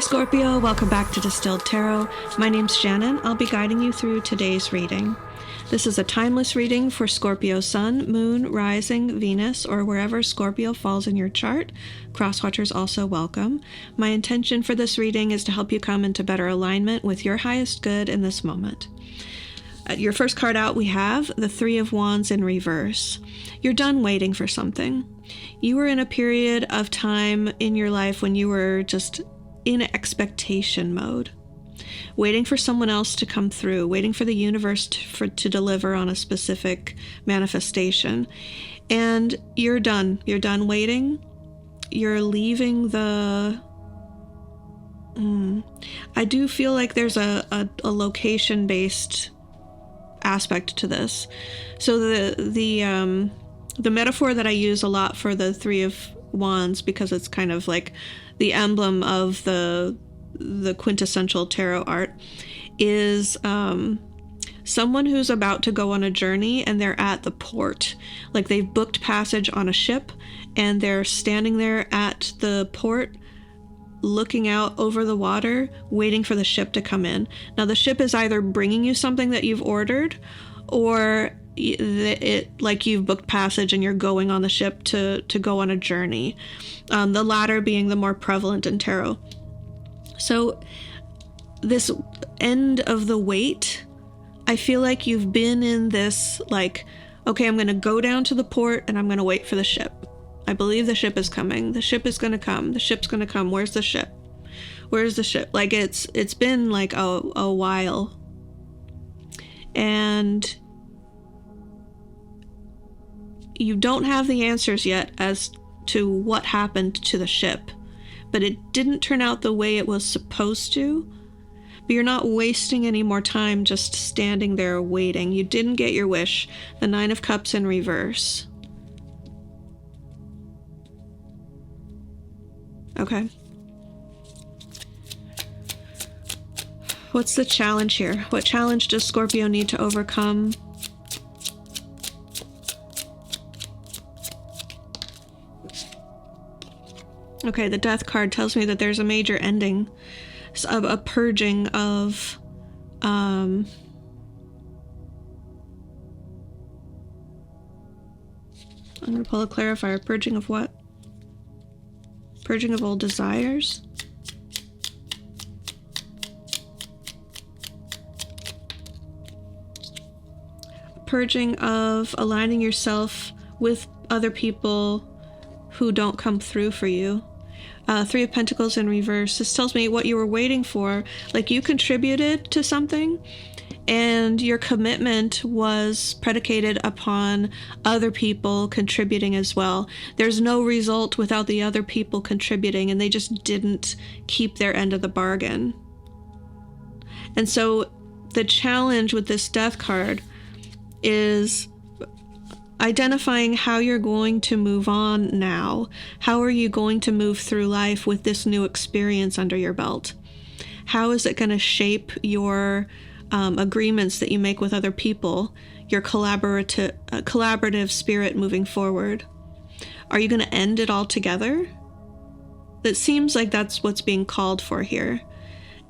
Hey Scorpio, welcome back to Distilled Tarot. My name's Shannon. I'll be guiding you through today's reading. This is a timeless reading for Scorpio Sun, Moon, Rising, Venus, or wherever Scorpio falls in your chart. Crosswatchers also welcome. My intention for this reading is to help you come into better alignment with your highest good in this moment. Your first card out, we have the Three of Wands in reverse. You're done waiting for something. You were in a period of time in your life when you were just in expectation mode, waiting for someone else to come through, waiting for the universe to deliver on a specific manifestation. And you're done. You're done waiting. You're leaving the... I do feel like there's a location-based aspect to this. So the metaphor that I use a lot for the Three of Wands, because it's kind of like the emblem of the quintessential tarot art, is someone who's about to go on a journey and they're at the port. Like they've booked passage on a ship and they're standing there at the port looking out over the water, waiting for the ship to come in. Now the ship is either bringing you something that you've ordered, or like you've booked passage and you're going on the ship to go on a journey. The latter being the more prevalent in tarot. So this end of the wait, I feel like you've been in this like, okay, I'm going to go down to the port and I'm going to wait for the ship. I believe the ship is coming. The ship is going to come. The ship's going to come. Where's the ship? Where's the ship? Like it's been like a while. And you don't have the answers yet as to what happened to the ship, but it didn't turn out the way it was supposed to. But you're not wasting any more time just standing there waiting. You didn't get your wish. The Nine of Cups in reverse. Okay. What's the challenge here? What challenge does Scorpio need to overcome? Okay, the Death card tells me that there's a major ending, a purging of, I'm going to pull a clarifier. Purging of what? Purging of old desires? Purging of aligning yourself with other people who don't come through for you. Three of Pentacles in reverse. This tells me what you were waiting for. Like you contributed to something and your commitment was predicated upon other people contributing as well. There's no result without the other people contributing, and they just didn't keep their end of the bargain. And so the challenge with this Death card is identifying how you're going to move on now. How are you going to move through life with this new experience under your belt? How is it going to shape your agreements that you make with other people, your collaborative spirit moving forward? Are you going to end it all together? It seems like that's what's being called for here,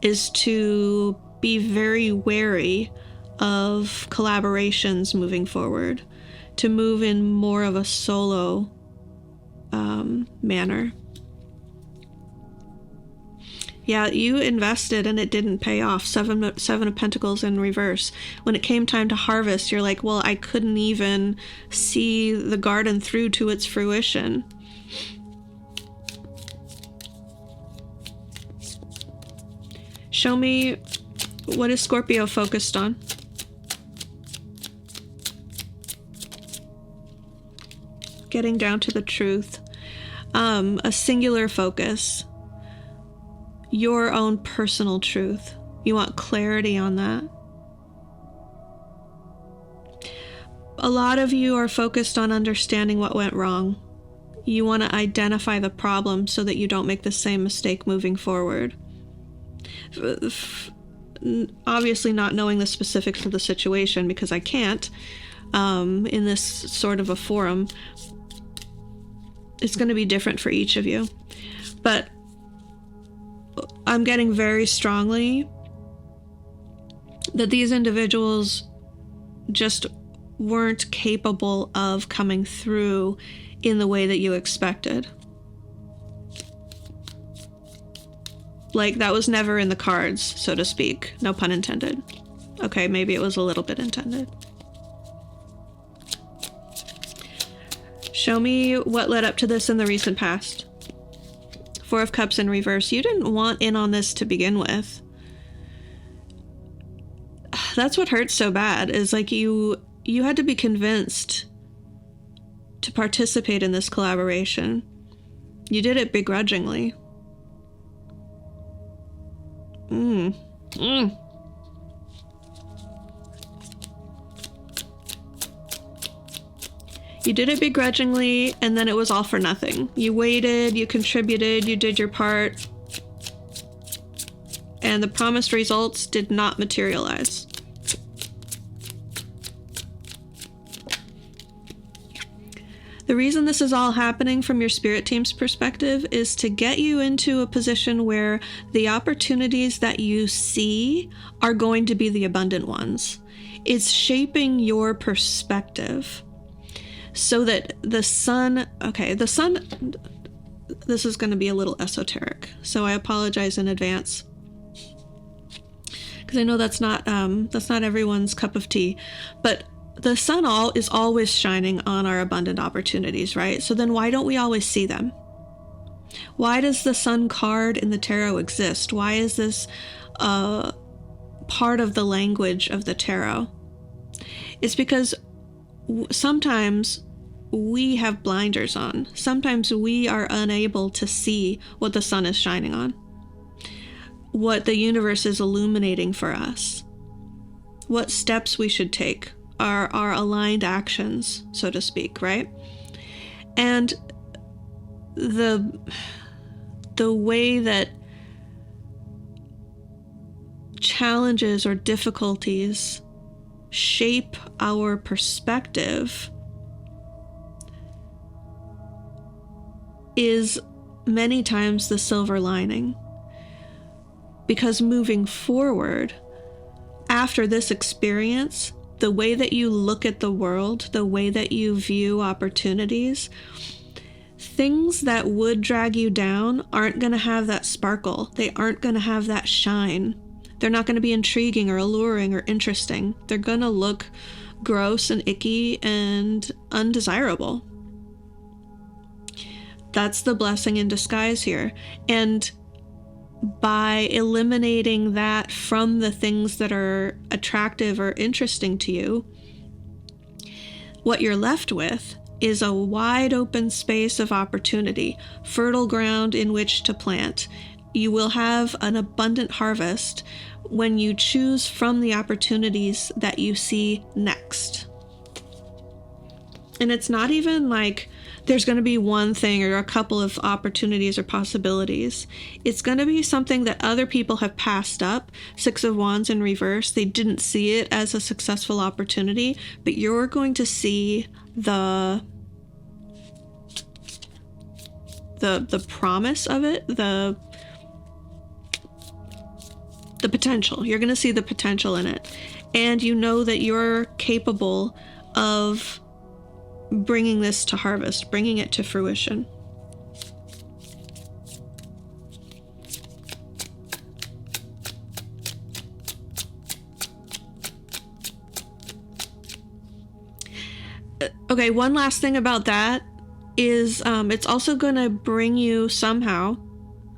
is to be very wary of collaborations moving forward, to move in more of a solo manner. Yeah, you invested and it didn't pay off. Seven of Pentacles in reverse. When it came time to harvest, you're like, well, I couldn't even see the garden through to its fruition. Show me, what is Scorpio focused on? Getting down to the truth. A singular focus. Your own personal truth. You want clarity on that. A lot of you are focused on understanding what went wrong. You want to identify the problem so that you don't make the same mistake moving forward. Obviously not knowing the specifics of the situation, because I can't in this sort of a forum. It's going to be different for each of you. But I'm getting very strongly that these individuals just weren't capable of coming through in the way that you expected. Like, that was never in the cards, so to speak. No pun intended. Okay, maybe it was a little bit intended. Show me what led up to this in the recent past. Four of Cups in reverse. You didn't want in on this to begin with. That's what hurts so bad, is like you had to be convinced to participate in this collaboration. You did it begrudgingly. You did it begrudgingly, and then it was all for nothing. You waited, you contributed, you did your part, and the promised results did not materialize. The reason this is all happening from your spirit team's perspective is to get you into a position where the opportunities that you see are going to be the abundant ones. It's shaping your perspective so that the sun, this is going to be a little esoteric, so I apologize in advance, because I know that's not everyone's cup of tea, but the sun is always shining on our abundant opportunities, right? So then why don't we always see them? Why does the sun card in the tarot exist? Why is this part of the language of the tarot? It's because sometimes we have blinders on. Sometimes we are unable to see what the sun is shining on, what the universe is illuminating for us, what steps we should take, our aligned actions, so to speak, right? And the way that challenges or difficulties shape our perspective is many times the silver lining. Because moving forward, after this experience, the way that you look at the world, the way that you view opportunities, things that would drag you down aren't going to have that sparkle. They aren't going to have that shine. They're not going to be intriguing or alluring or interesting. They're going to look gross and icky and undesirable. That's the blessing in disguise here. And by eliminating that from the things that are attractive or interesting to you, what you're left with is a wide open space of opportunity, fertile ground in which to plant. You will have an abundant harvest when you choose from the opportunities that you see next. And it's not even like there's going to be one thing or a couple of opportunities or possibilities. It's going to be something that other people have passed up. Six of Wands in reverse. They didn't see it as a successful opportunity, but you're going to see the promise of it, the potential. You're going to see the potential in it. And you know that you're capable of bringing this to harvest, bringing it to fruition. Okay, one last thing about that is it's also going to bring you somehow,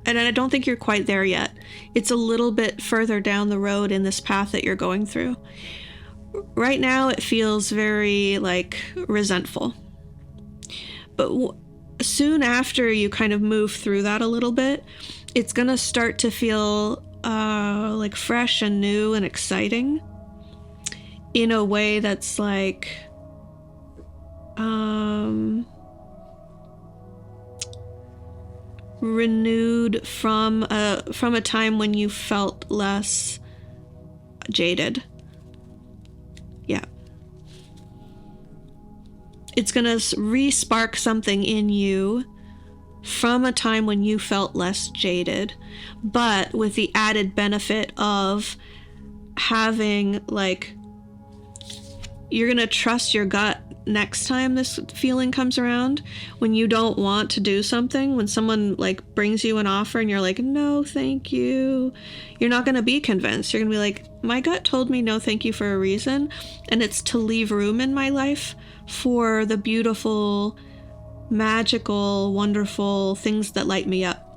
and I don't think you're quite there yet. It's a little bit further down the road in this path that you're going through. Right now, it feels very, resentful. But soon after you kind of move through that a little bit, it's going to start to feel fresh and new and exciting in a way that's renewed from a time when you felt less jaded. Yeah. It's going to re-spark something in you from a time when you felt less jaded, but with the added benefit of having, like, you're gonna trust your gut next time this feeling comes around, when you don't want to do something, when someone like brings you an offer and you're like, no thank you, you're not gonna be convinced. You're gonna be like, my gut told me no thank you for a reason, and it's to leave room in my life for the beautiful, magical, wonderful things that light me up.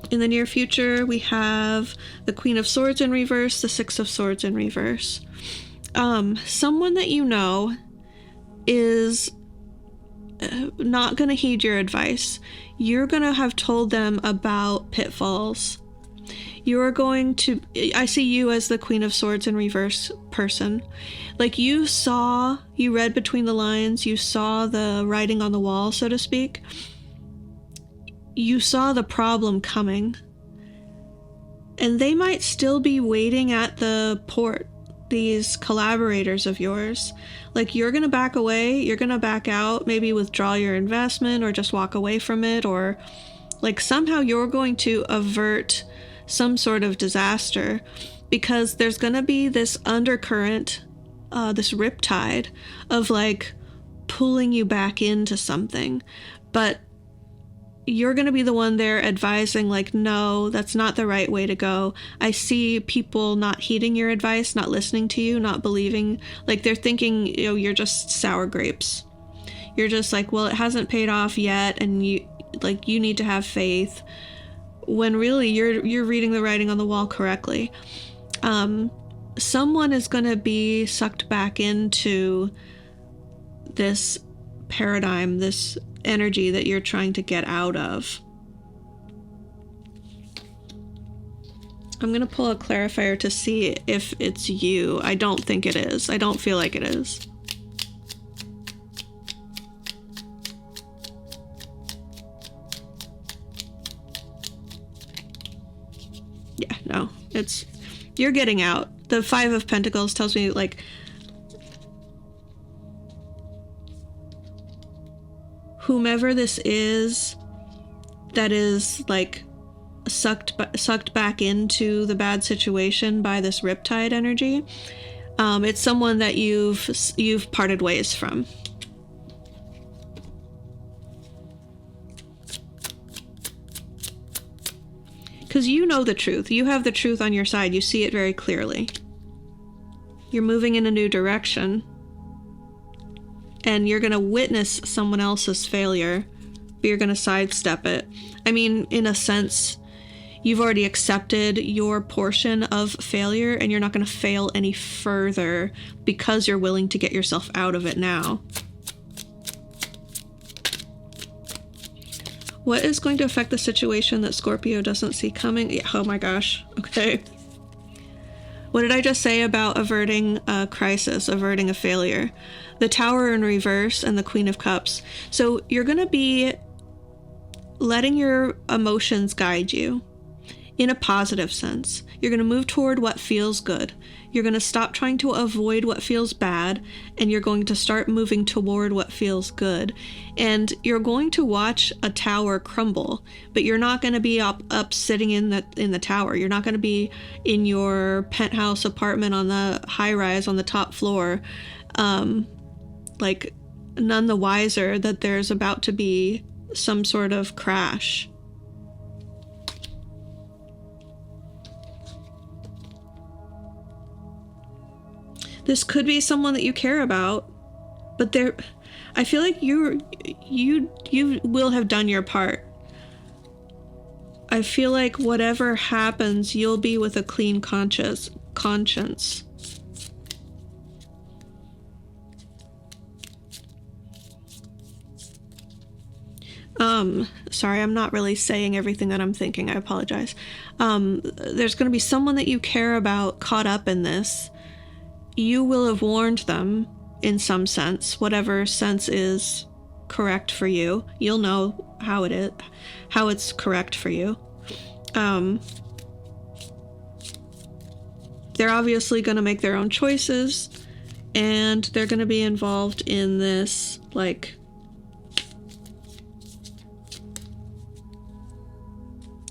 In the near future, we have the Queen of Swords in reverse, the Six of Swords in reverse. Someone that you know is not going to heed your advice. You're going to have told them about pitfalls. You're going to... I see you as the Queen of Swords in reverse person. Like, you read between the lines, you saw the writing on the wall, so to speak. You saw the problem coming, and they might still be waiting at the port, these collaborators of yours. Like, you're gonna back away, you're gonna back out, maybe withdraw your investment or just walk away from it, or like somehow you're going to avert some sort of disaster, because there's gonna be this undercurrent, this riptide of like pulling you back into something, but you're going to be the one there advising, like, no, that's not the right way to go. I see people not heeding your advice, not listening to you, not believing. Like, they're thinking, you know, you're just sour grapes. You're just like, well, it hasn't paid off yet, and you need to have faith. When really you're reading the writing on the wall correctly. Someone is going to be sucked back into this paradigm, this energy that you're trying to get out of. I'm gonna pull a clarifier to see if it's you. I don't think it is. I don't feel like it is. Yeah, no, you're getting out. The Five of Pentacles tells me, like, whomever this is that is like sucked back into the bad situation by this riptide energy, it's someone that you've parted ways from. Because you know the truth. You have the truth on your side. You see it very clearly. You're moving in a new direction. And you're going to witness someone else's failure, but you're going to sidestep it. I mean, in a sense, you've already accepted your portion of failure, and you're not going to fail any further because you're willing to get yourself out of it now. What is going to affect the situation that Scorpio doesn't see coming? Yeah, oh my gosh. Okay. What did I just say about averting a crisis, averting a failure? The Tower in reverse and the Queen of Cups. So you're going to be letting your emotions guide you in a positive sense. You're going to move toward what feels good. You're going to stop trying to avoid what feels bad, and you're going to start moving toward what feels good. And you're going to watch a tower crumble, but you're not going to be up sitting in the tower. You're not going to be in your penthouse apartment on the high rise on the top floor, like none the wiser that there's about to be some sort of crash. This could be someone that you care about, but I feel like you will have done your part. I feel like whatever happens, you'll be with a clean conscience. Sorry, I'm not really saying everything that I'm thinking. I apologize. There's going to be someone that you care about caught up in this. You will have warned them in some sense, whatever sense is correct for you. You'll know how it's correct for you. They're obviously going to make their own choices, and they're going to be involved in this, like,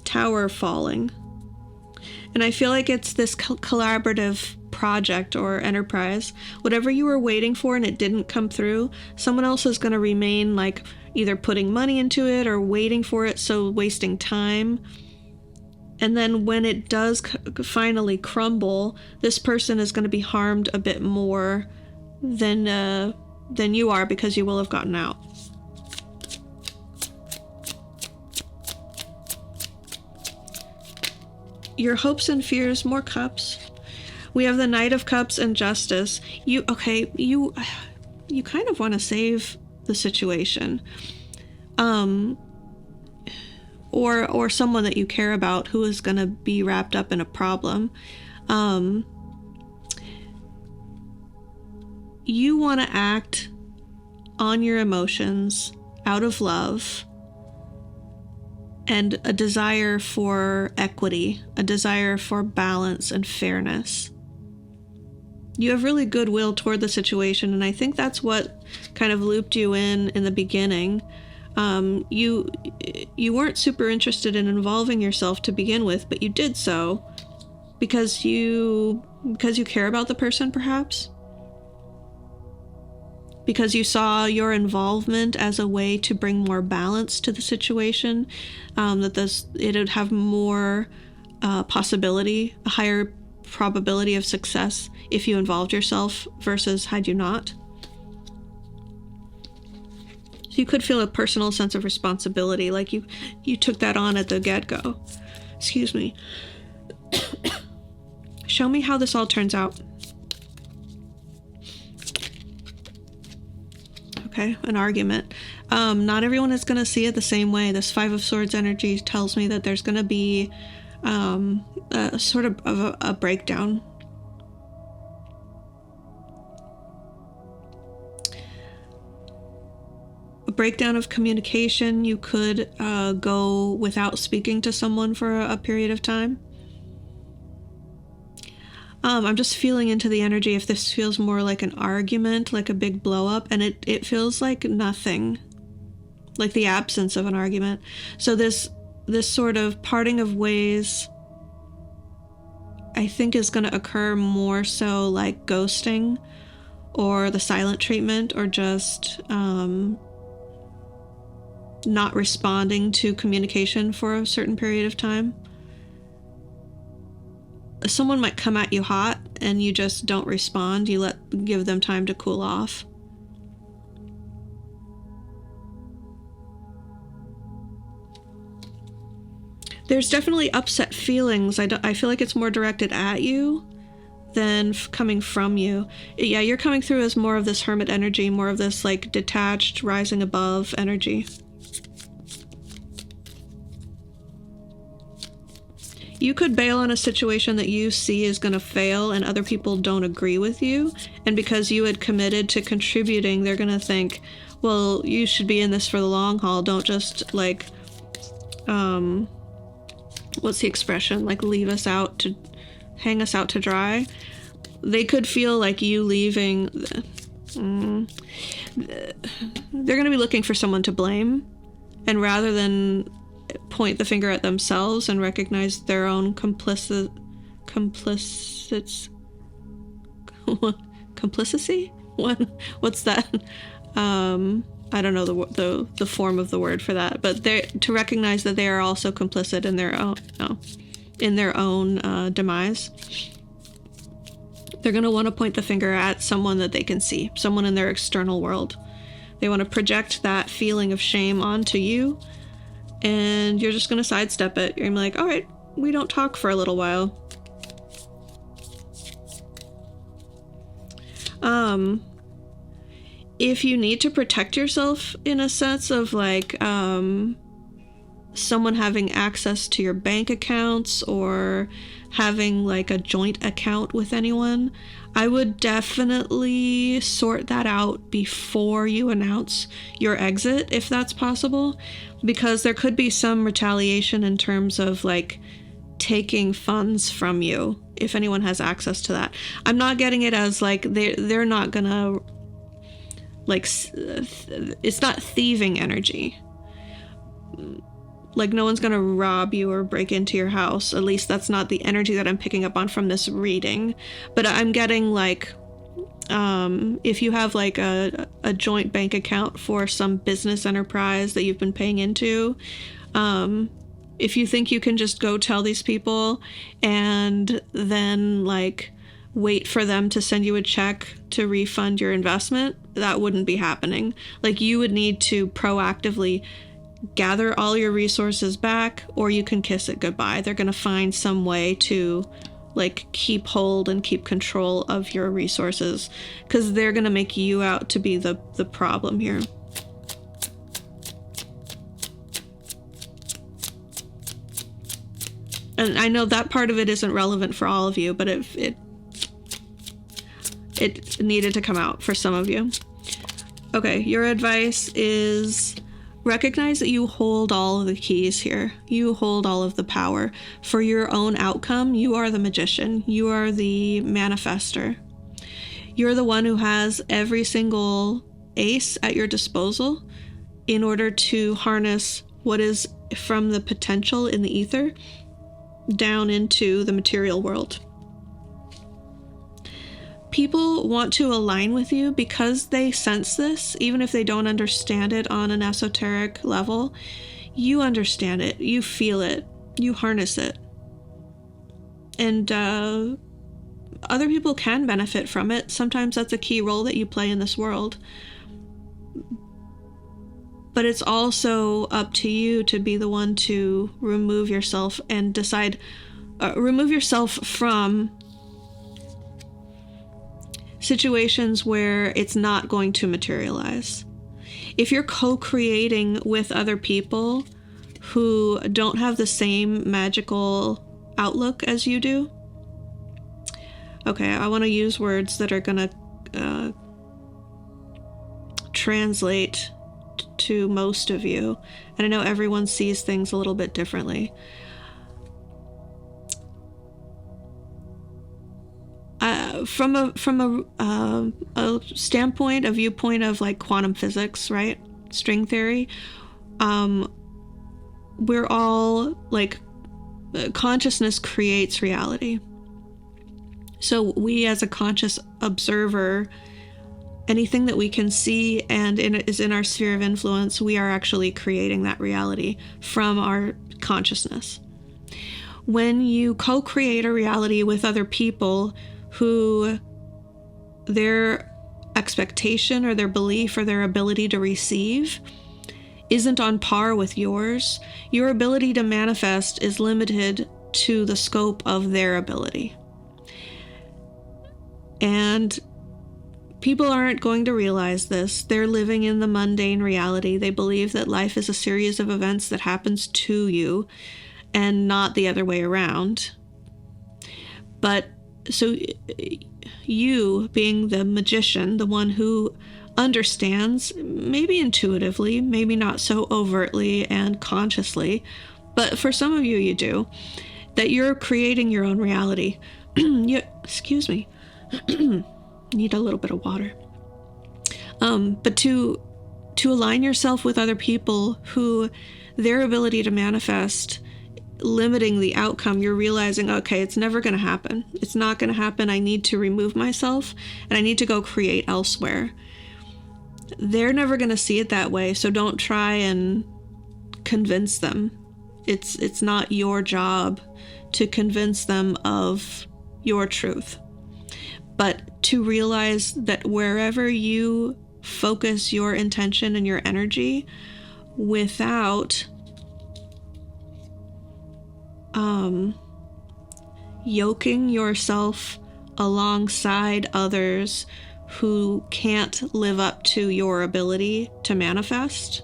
tower falling. And I feel like it's this collaborative project or enterprise. Whatever you were waiting for and it didn't come through, someone else is going to remain, like, either putting money into it or waiting for it, so wasting time. And then when it does finally crumble, this person is going to be harmed a bit more than you are, because you will have gotten out. Your hopes and fears, more cups. We have the Knight of Cups and Justice. You kind of want to save the situation. Or someone that you care about who is going to be wrapped up in a problem. You want to act on your emotions out of love and a desire for equity, a desire for balance and fairness. You have really goodwill toward the situation, and I think that's what kind of looped you in the beginning. You weren't super interested in involving yourself to begin with, but you did so because you care about the person, perhaps? Because you saw your involvement as a way to bring more balance to the situation, that it would have more possibility, a higher probability of success if you involved yourself versus had you not. So you could feel a personal sense of responsibility, like you took that on at the get-go. Excuse me. Show me how this all turns out. Okay, an argument. Not everyone is going to see it the same way. This Five of Swords energy tells me that there's going to be a sort of a breakdown. A breakdown of communication. You could go without speaking to someone for a period of time. I'm just feeling into the energy if this feels more like an argument, like a big blow up, and it feels like nothing, like the absence of an argument. So this sort of parting of ways, I think, is going to occur more so like ghosting or the silent treatment, or just not responding to communication for a certain period of time. Someone might come at you hot and you just don't respond. You give them time to cool off. There's definitely upset feelings. I feel like it's more directed at you than coming from you. Yeah, you're coming through as more of this hermit energy, more of this like detached, rising above energy. You could bail on a situation that you see is going to fail and other people don't agree with you. And because you had committed to contributing, they're going to think, well, you should be in this for the long haul. Don't just like, what's the expression? Like hang us out to dry. They could feel like you leaving. They're going to be looking for someone to blame. And rather than point the finger at themselves and recognize their own complicity? What's that? I don't know the form of the word for that, but to recognize that they are also complicit in their own demise. They're going to want to point the finger at someone that they can see, someone in their external world. They want to project that feeling of shame onto you, and you're just going to sidestep it. You're going to be like, all right, we don't talk for a little while. If you need to protect yourself in a sense of like someone having access to your bank accounts or having like a joint account with anyone, I would definitely sort that out before you announce your exit, if that's possible, because there could be some retaliation in terms of like taking funds from you if anyone has access to that. I'm not getting it as like they're not gonna, like, it's not thieving energy. Like, no one's gonna rob you or break into your house. At least that's not the energy that I'm picking up on from this reading. But I'm getting, like, if you have, like, a joint bank account for some business enterprise that you've been paying into, if you think you can just go tell these people and then, like, wait for them to send you a check to refund your investment, that wouldn't be happening. Like, you would need to proactively gather all your resources back, or you can kiss it goodbye. They're going to find some way to, like, keep hold and keep control of your resources, because they're going to make you out to be the problem here. And I know that part of it isn't relevant for all of you, but it needed to come out for some of you. Okay, your advice is recognize that you hold all of the keys here. You hold all of the power. For your own outcome, you are the magician. You are the manifester. You're the one who has every single ace at your disposal in order to harness what is from the potential in the ether down into the material world. People want to align with you because they sense this, even if they don't understand it on an esoteric level. You understand it, you feel it, you harness it. And other people can benefit from it. Sometimes that's a key role that you play in this world. But it's also up to you to be the one to remove yourself and decide, remove yourself from situations where it's not going to materialize. If you're co-creating with other people who don't have the same magical outlook as you do, okay, I want to use words that are going to translate to most of you, and I know everyone sees things a little bit differently. From a standpoint, a viewpoint of, like, quantum physics, right? String theory. We're all, like, consciousness creates reality. So we, as a conscious observer, anything that we can see and is in our sphere of influence, we are actually creating that reality from our consciousness. When you co-create a reality with other people who their expectation or their belief or their ability to receive isn't on par with yours, your ability to manifest is limited to the scope of their ability. And people aren't going to realize this. They're living in the mundane reality. They believe that life is a series of events that happens to you and not the other way around. But so you, being the magician, the one who understands, maybe intuitively, maybe not so overtly and consciously, but for some of you, you do, that you're creating your own reality. Excuse me. Need a little bit of water. But to align yourself with other people who their ability to manifest limiting the outcome, you're realizing, okay, it's never going to happen. It's not going to happen. I need to remove myself and I need to go create elsewhere. They're never going to see it that way, so don't try and convince them. It's not your job to convince them of your truth. But to realize that wherever you focus your intention and your energy without yoking yourself alongside others who can't live up to your ability to manifest,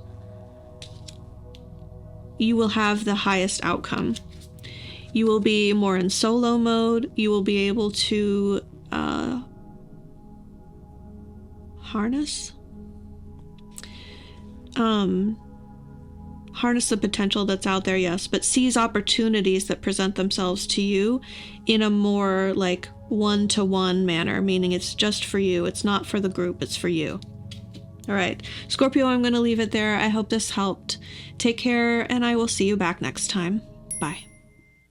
you will have the highest outcome. You will be more in solo mode. You will be able to harness Harness the potential that's out there, yes, but seize opportunities that present themselves to you in a more like one-to-one manner, meaning it's just for you. It's not for the group, it's for you. All right, Scorpio, I'm going to leave it there. I hope this helped. Take care, and I will see you back next time. Bye.